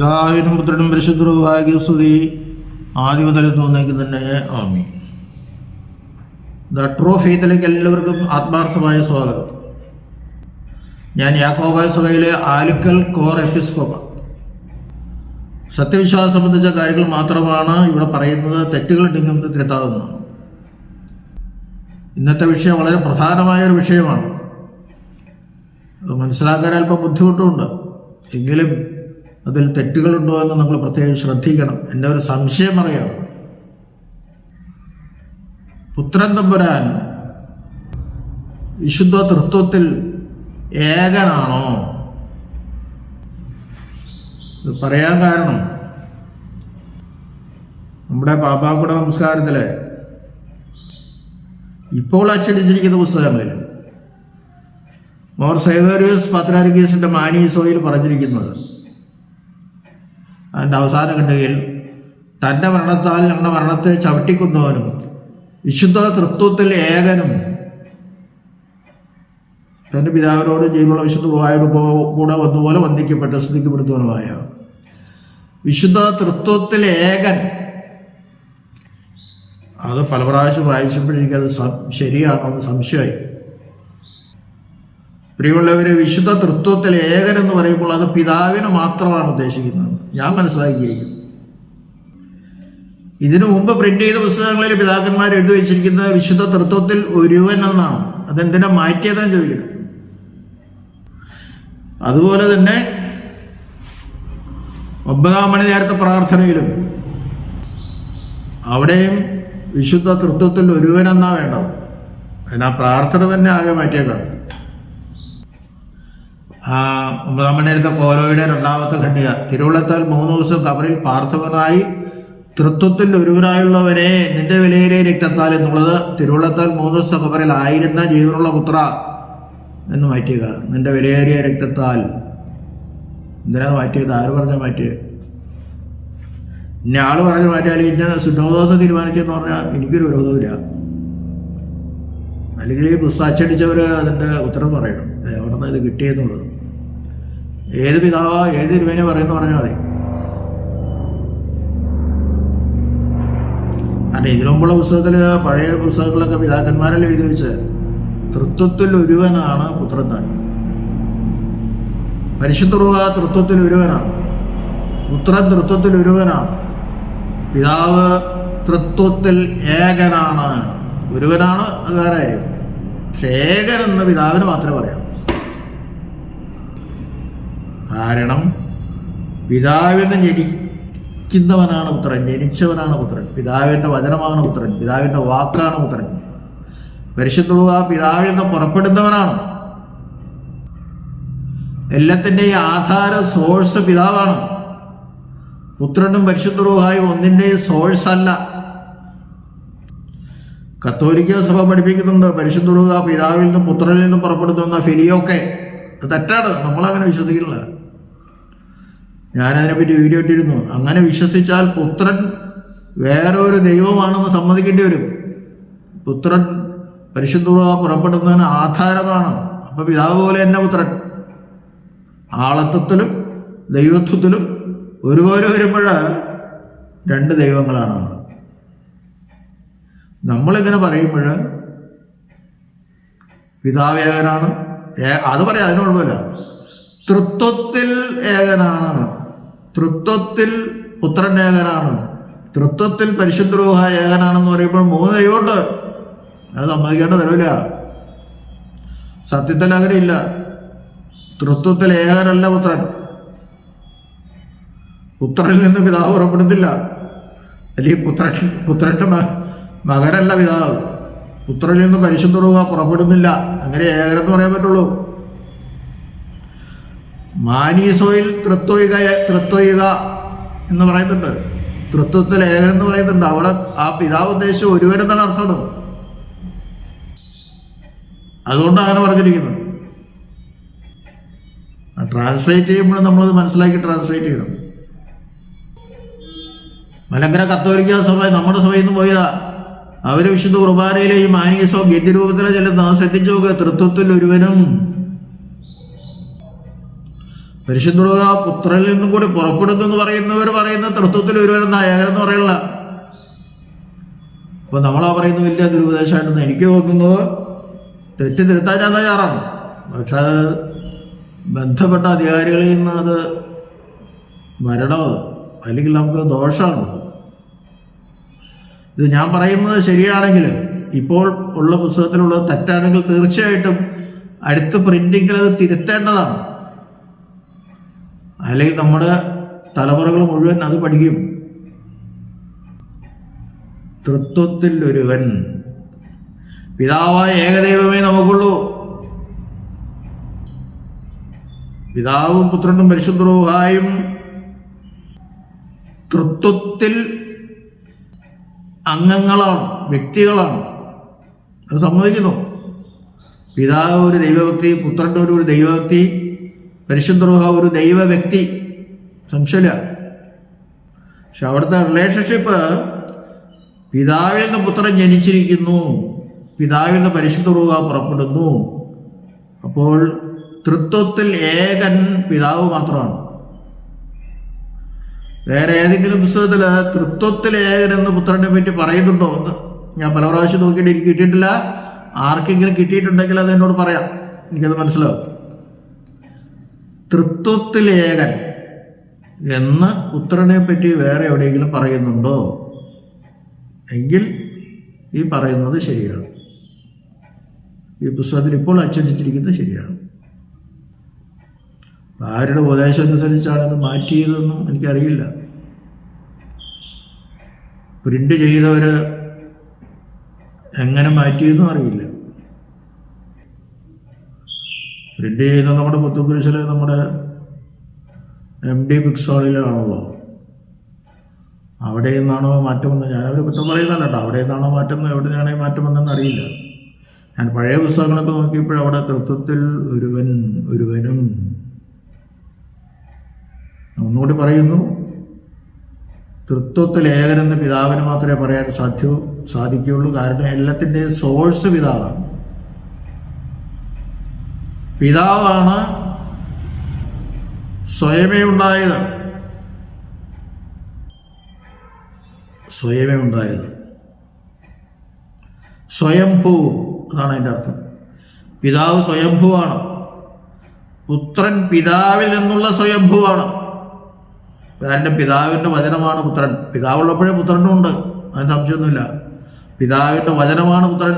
പിതാവിനും പുത്രനും പരിശുദ്ധരുമായ സ്തുതി ആദ്യ മുതൽ തോന്നേക്ക് തന്നെ ആമീൻ. ദ ട്രൂ ഫെയ്ത്തിലേക്ക് എല്ലാവർക്കും ആത്മാർത്ഥമായ സ്വാഗതം. ഞാൻ യാക്കോബായ സഭയിലെ ആലുക്കൽ കോർ എപ്പിസ്കോപ്പ. സത്യവിശ്വാസം സംബന്ധിച്ച കാര്യങ്ങൾ മാത്രമാണ് ഇവിടെ പറയുന്നത്. തെറ്റുകളുണ്ടെങ്കിൽ തിരുത്താവുന്നതാണ്. ഇന്നത്തെ വിഷയം വളരെ പ്രധാനമായൊരു വിഷയമാണ്. അത് മനസ്സിലാക്കാൻ അല്പം ബുദ്ധിമുട്ടുമുണ്ട്. എങ്കിലും അതിൽ തെറ്റുകളുണ്ടോ എന്ന് നമ്മൾ പ്രത്യേകം ശ്രദ്ധിക്കണം. എൻ്റെ ഒരു സംശയം അറിയാം. പുത്രൻ തമ്പുരാൻ വിശുദ്ധ തൃത്വത്തിൽ ഏകനാണോ? ഇത് പറയാൻ കാരണം നമ്മുടെ പാപ്പാക്കുട നമസ്കാരത്തില് ഇപ്പോൾ അച്ചടിച്ചിരിക്കുന്ന പുസ്തകങ്ങളിൽ മോർ സേവേറിയസ് പത്രാരിക്കീസിന്റെ മാനീസോയിൽ പറഞ്ഞിരിക്കുന്നത്, അതിൻ്റെ അവസാന ഖണ്ഡികയിൽ തൻ്റെ മരണത്താൽ ഞങ്ങളുടെ മരണത്തെ ചവിട്ടിക്കുന്നവനും വിശുദ്ധ തൃത്വത്തിൽ ഏകനും തൻ്റെ പിതാവിനോട് ജീവനുള്ള വിശുദ്ധ ഗുഹായോട് കൂടെ വന്നുപോലെ വന്ദിക്കപ്പെട്ട് സ്തുതിക്കപ്പെടുന്നവനുമായ വിശുദ്ധ തൃത്വത്തിൽ ഏകൻ. അത് പല പ്രാവശ്യം വായിച്ചപ്പോഴെനിക്കത് ശരിയാണോ എന്ന് സംശയമായി. പ്രിയമുള്ളവരെ, വിശുദ്ധ തൃത്വത്തിൽ ഏകൻ എന്ന് പറയുമ്പോൾ അത് പിതാവിനെ മാത്രമാണ് ഉദ്ദേശിക്കുന്നത്. ഞാൻ മനസ്സിലാക്കിയിരിക്കുന്നു. ഇതിനു മുമ്പ് പ്രിന്റ് ചെയ്ത പുസ്തകങ്ങളിൽ പിതാക്കന്മാർ എഴുതി വെച്ചിരിക്കുന്നത് വിശുദ്ധ തൃത്വത്തിൽ ഒരുവൻ എന്നാണ്. അതെന്തിനാ മാറ്റിയതെന്ന് ചോദിക്കണം. അതുപോലെ തന്നെ 9-ാം മണി നേരത്തെ പ്രാർത്ഥനയിലും അവിടെയും വിശുദ്ധ തൃത്വത്തിൽ ഒരുവനെന്നാ വേണ്ടത്. അതിനാ പ്രാർത്ഥന തന്നെ ആകെ മാറ്റിയേക്കാണ്. 9-ാം മണി നേരത്തെ കോലോയുടെ 2-ാമത്തെ ഖണ്ഡിക, തിരുവുള്ളത്താൽ 3 ദിവസം കബറിൽ പാർത്ഥവനായി തൃത്വത്തിൽ ഒരുവനായുള്ളവനെ നിന്റെ വിലയേറിയ രക്തത്താൽ എന്നുള്ളത് തിരുവുള്ളത്താൽ 3 ദിവസം കബറിൽ ആയിരുന്ന ജീവനുള്ള പുത്ര എന്ന് മാറ്റിയേക്കാണ്. നിന്റെ വിലയേറിയ രക്തത്താൽ. എന്തിനാണ് മാറ്റിയത്? ആര് പറഞ്ഞാൽ മാറ്റിയത്? ഇന്ന ആള് പറഞ്ഞ് മാറ്റിയാൽ ഇന്ന സുന്നോദോസം തീരുമാനിച്ചെന്ന് പറഞ്ഞാൽ എനിക്കൊരു വിരോധമില്ല. അല്ലെങ്കിൽ ഈ പുസ്തകം അച്ചടിച്ചവർ അതിൻ്റെ ഉത്തരം പറയണം, എവിടെ നിന്ന് ഇത് കിട്ടിയെന്നുള്ളത്. ഏത് പിതാവോ ഏത് തിരുമേനി പറയുന്നു പറഞ്ഞാൽ മതി. കാരണം ഇതിനു മുമ്പുള്ള പുസ്തകത്തിൽ, പഴയ പുസ്തകങ്ങളിലൊക്കെ പിതാക്കന്മാരെല്ലാം എഴുതി വെച്ച് തൃത്വത്തിൽ ഒരുവനാണ് പുത്രൻ താൻ. പരിശുദ്ധ റൂഹ തൃത്വത്തിൽ ഒരുവനാണ്, പുത്രൻ തൃത്വത്തിൽ ഒരുവനാണ്, പിതാവ് തൃത്വത്തിൽ ഏകനാണ്. ഒരുവനാണ് അത് വേറെ കാര്യം. പക്ഷെ ഏകൻ എന്ന് പിതാവിന് മാത്രമേ പറയാം. കാരണം പിതാവിനെ ജനിക്കുന്നവനാണ് പുത്രൻ, ജനിച്ചവനാണ് പുത്രൻ, പിതാവിൻ്റെ വചനമാണ് പുത്രൻ, പിതാവിൻ്റെ വാക്കാണ് പുത്രൻ. പരിശുദ്ധ റൂഹ പിതാവിൽ നിന്ന് പുറപ്പെടുന്നവനാണ്. എല്ലാത്തിൻ്റെയും ആധാര സോഴ്സ് പിതാവാണ്. പുത്രനും പരിശുദ്ധ റൂഹായും ഒന്നിൻ്റെയും സോഴ്സ് അല്ല. കത്തോലിക്ക സഭ പഠിപ്പിക്കുന്നുണ്ട് പരിശുദ്ധ റൂഹ പിതാവിൽ നിന്നും പുത്രനിൽ നിന്നും പുറപ്പെടുന്ന ഫിലിയൊക്കെ. അത് തെറ്റാണ്, നമ്മളങ്ങനെ വിശ്വസിക്കുന്നില്ല. ഞാനതിനെപ്പറ്റി വീഡിയോ ഇട്ടിരുന്നു. അങ്ങനെ വിശ്വസിച്ചാൽ പുത്രൻ വേറൊരു ദൈവമാണെന്ന് സമ്മതിക്കേണ്ടി വരും. പുത്രൻ പരിശുദ്ധ റൂഹ പുറപ്പെടുന്നതിന് ആധാരമാണ്. അപ്പൊ പിതാവ് പോലെ തന്നെ പുത്രൻ ആളത്വത്തിലും ദൈവത്വത്തിലും ഒരുപോലെ വരുമ്പോൾ 2 ദൈവങ്ങളാണ്. നമ്മളിങ്ങനെ പറയുമ്പോൾ പിതാവ് ഏകനാണ്, അത് പറയാം, അതിനുള്ളൂല്ല. തൃത്വത്തിൽ ഏകനാണ്, തൃത്വത്തിൽ പുത്രൻ ഏകനാണ്, തൃത്വത്തിൽ പരിശുദ്ധ റൂഹ ഏകനാണെന്ന് പറയുമ്പോൾ 3 ദൈവമുണ്ട്. അത് സമ്മതിക്കേണ്ട തരവില്ല. സത്യത്തിൽ അങ്ങനെയില്ല. തൃത്വത്തിൽ ഏകനല്ല പുത്രൻ. പുത്രനിൽ നിന്ന് പിതാവ് പുറപ്പെടുന്നില്ല. അല്ലെങ്കിൽ പുത്രന്റെ മകനല്ല പിതാവ്. പുത്രനിൽ നിന്ന് പരിശുദ്ധ റൂഹ പുറപ്പെടുന്നില്ല. അങ്ങനെ ഏകനെന്ന് പറയാൻ പറ്റുള്ളൂ. മാനീസോയിൽ തൃത്വയുക എന്ന് പറയുന്നുണ്ട്, തൃത്വത്തിൽ ഏകനെന്ന് പറയുന്നുണ്ട്. അവിടെ ആ പിതാവ് ഉദ്ദേശിച്ച് ഒരുവരെന്നാണ് അർത്ഥം. അതുകൊണ്ടാണ് അങ്ങനെ പറഞ്ഞിരിക്കുന്നത്. ട്രാൻസ്ലേറ്റ് ചെയ്യുമ്പോൾ നമ്മളത് മനസ്സിലാക്കി ട്രാൻസ്ലേറ്റ് ചെയ്യണം. മലങ്കര കത്തോലിക്ക സഭ നമ്മുടെ സഭയിൽ നിന്ന് പോയതാ. അവർ വിശുദ്ധ കുർബാനയിലെ ഈ മാനീസോ ഗദ്യരൂപത്തിലെ ചെല്ലുന്ന ശ്രദ്ധിച്ചു നോക്കുക. തൃത്വത്തിൽ ഒരുവനും പരിശുദ്ധ പുത്രനിൽ നിന്നും കൂടി പുറപ്പെടുന്നു എന്ന് പറയുന്നവർ പറയുന്ന തൃത്വത്തിൽ ഒരുവരെന്ന ഏകരെന്ന് പറയണില്ല. അപ്പൊ നമ്മളാ പറയുന്നത് വലിയ ദുരുപദേശമായിട്ടെന്ന് എനിക്ക് തോന്നുന്നത്. തെറ്റ് തിരുത്താൻ ഞാൻ തയ്യാറാണ്, പക്ഷെ അത് ബന്ധപ്പെട്ട അധികാരികളിൽ നിന്ന് അത് വരണത്, അല്ലെങ്കിൽ നമുക്ക് ദോഷമാണ്. ഇത് ഞാൻ പറയുന്നത് ശരിയാണെങ്കിൽ, ഇപ്പോൾ ഉള്ള പുസ്തകത്തിലുള്ളത് തെറ്റാണെങ്കിൽ തീർച്ചയായിട്ടും അടുത്ത പ്രിന്റിങ്ങിൽ അത് തിരുത്തേണ്ടതാണ്. അല്ലെങ്കിൽ നമ്മുടെ തലമുറകൾ മുഴുവൻ അത് പഠിക്കും. തൃത്വത്തിൽ ഒരുവൻ, പിതാവായ ഏകദൈവമേ നമുക്കുള്ളൂ. പിതാവും പുത്രനും പരിശുദ്ധ റൂഹായും തൃത്വത്തിൽ അംഗങ്ങളാണ്, വ്യക്തികളാണ്. അത് സമ്മതിക്കുന്നു. പിതാവ് ഒരു ദൈവവ്യക്തി, പുത്രൻ്റെ ഒരു ദൈവവ്യക്തി, പരിശുദ്ധ റൂഹ ഒരു ദൈവ വ്യക്തി, സംശയമില്ല. പക്ഷെ അവിടുത്തെ റിലേഷൻഷിപ്പ് പിതാവിൽ നിന്ന് പുത്രൻ ജനിച്ചിരിക്കുന്നു, പിതാവിൽ നിന്ന് പരിശുദ്ധ റൂഹ പുറപ്പെടുന്നു. അപ്പോൾ തൃത്വത്തിൽ ഏകൻ പിതാവ് മാത്രമാണ്. വേറെ ഏതെങ്കിലും പുസ്തകത്തിൽ തൃത്വത്തിൽ ഏകൻ എന്ന് പുത്രനെ പറ്റി പറയുന്നുണ്ടോ എന്ന് ഞാൻ പല പ്രാവശ്യം നോക്കിയിട്ട് എനിക്ക് കിട്ടിയിട്ടില്ല. ആർക്കെങ്കിലും കിട്ടിയിട്ടുണ്ടെങ്കിൽ അത് എന്നോട് പറയാം, എനിക്കത് മനസ്സിലാവും. തൃത്വത്തിൽ ഏകൻ എന്ന് പുത്രനെ പറ്റി വേറെ എവിടെയെങ്കിലും പറയുന്നുണ്ടോ എങ്കിൽ ഈ പറയുന്നത് ശരിയാണ്. ഈ പുസ്തകത്തിൽ ഇപ്പോൾ അച്ചടിച്ചിരിക്കുന്നത് ശരിയാണ്. ആരുടെ ഉപദേശം അനുസരിച്ചാണ് ഇത് മാറ്റിയതെന്നും എനിക്കറിയില്ല. പ്രിന്റ് ചെയ്തവർ എങ്ങനെ മാറ്റിയെന്നും അറിയില്ല. പ്രിന്റ് ചെയ്യുന്ന നമ്മുടെ പുത്തുക്കുരിശിലെ നമ്മുടെ MD ബുക്ക് സ്റ്റാളിലാണല്ലോ. അവിടെ നിന്നാണോ മാറ്റം വന്നത്? ഞാനവർ കുറ്റം പറയുന്നതല്ല കേട്ടോ. അവിടെ നിന്നാണോ മാറ്റം, എവിടെ നിന്നാണോ മാറ്റം വന്നതെന്ന് അറിയില്ല. ഞാൻ പഴയ പുസ്തകങ്ങളൊക്കെ നോക്കിയപ്പോഴവിടെ തൃത്വത്തിൽ ഒരുവനും. ഒന്നുകൂടി പറയുന്നു, തൃത്വത്തിൽ ഏകനെന്ന് പിതാവിന് മാത്രമേ പറയാൻ സാധിക്കുകയുള്ളൂ. കാരണം എല്ലാത്തിൻ്റെയും സോഴ്സ് പിതാവാണ്. പിതാവാണ് സ്വയമേ ഉണ്ടായത്. സ്വയംഭൂ, അതാണ് അതിൻ്റെ അർത്ഥം. പിതാവ് സ്വയംഭൂവാണ്. പുത്രൻ പിതാവിൽ നിന്നുള്ള സ്വയംഭൂവാണ്. കാരണം പിതാവിൻ്റെ വചനമാണ് പുത്രൻ. പിതാവുള്ളപ്പോഴേ പുത്രനും ഉണ്ട്, അതിന് സംശയമൊന്നുമില്ല. പിതാവിൻ്റെ വചനമാണ് പുത്രൻ.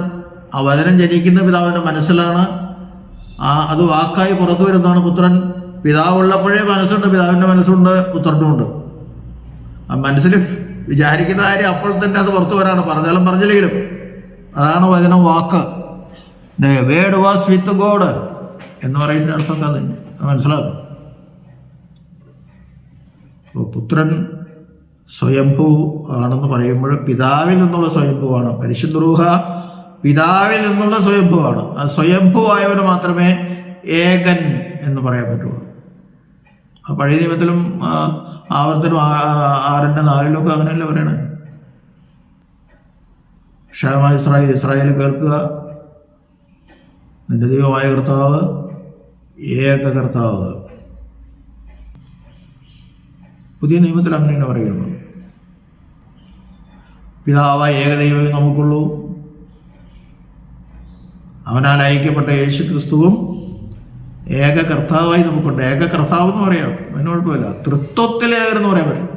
ആ വചനം ജനിക്കുന്ന പിതാവിൻ്റെ മനസ്സിലാണ്. അത് വാക്കായി പുറത്തു വരുന്നതാണ് പുത്രൻ. പിതാവുള്ളപ്പോഴേ മനസ്സുണ്ട്, പിതാവിൻ്റെ മനസ്സുണ്ട്, പുത്രനും ഉണ്ട്. ആ മനസ്സിൽ വിചാരിക്കുന്ന കാര്യം അപ്പോൾ തന്നെ അത് പുറത്തു വരാണ്, പറഞ്ഞാലും പറഞ്ഞില്ലെങ്കിലും. അതാണ് വചനം, വാക്ക്. The word was with God എന്ന് പറയുന്ന അർത്ഥം അത് മനസ്സിലാക്കും. അപ്പോൾ പുത്രൻ സ്വയംഭൂ ആണെന്ന് പറയുമ്പോൾ പിതാവിൽ നിന്നുള്ള സ്വയംഭൂവാണ്. പരിശുദ്ധ റൂഹ പിതാവിൽ നിന്നുള്ള സ്വയംഭൂവാണ്. ആ സ്വയംഭൂ ആയവന് മാത്രമേ ഏകൻ എന്ന് പറയാൻ പറ്റുള്ളൂ. ആ പഴയ നിയമത്തിലും ആവർത്തനം 6:4 അങ്ങനെയല്ലേ പറയണേ. ക്ഷേമമായ ഇസ്രായേൽ കേൾക്കുക, നിന്റെ ദൈവമായ കർത്താവ് ഏക കർത്താവ്. പുതിയ നിയമത്തിൽ അങ്ങനെയാണ് പറയുന്നത്. പിതാവായ ഏകദൈവമേ നമുക്കുള്ളൂ. അവനാൽ അയക്കപ്പെട്ട യേശു ക്രിസ്തുവും ഏക കർത്താവായി നമുക്കുണ്ട്. ഏക കർത്താവ് എന്ന് പറയാം, അതിന് കുഴപ്പമില്ല. തൃത്വത്തിൽ ഏകരെന്ന് പറയാൻ പറ്റും.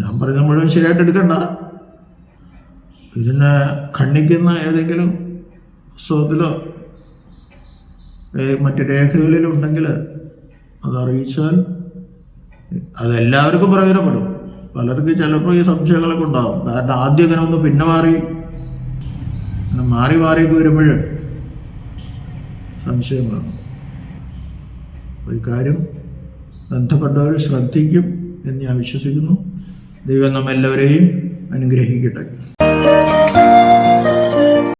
ഞാൻ പറയുന്നത് മുഴുവൻ ശരിയായിട്ട് എടുക്കണ്ട. ഇതിനെ ഖണ്ഡിക്കുന്ന ഏതെങ്കിലും പുസ്തകത്തിലോ മറ്റു രേഖകളിലുണ്ടെങ്കിൽ അതറിയിച്ചാൽ അതെല്ലാവർക്കും പ്രയോജനപ്പെടും. പലർക്കും ചിലപ്പോൾ ഈ സംശയങ്ങളൊക്കെ ഉണ്ടാകും. കാരണം ആദ്യം ഇങ്ങനെ ഒന്ന് പിന്നെ മാറിയൊക്കെ വരുമ്പോൾ സംശയങ്ങളാണ്. ഈ കാര്യം ബന്ധപ്പെട്ടവർ ശ്രദ്ധിക്കും എന്ന് ഞാൻ വിശ്വസിക്കുന്നു. ദൈവം നമ്മെല്ലാവരെയും അനുഗ്രഹിക്കട്ടെ.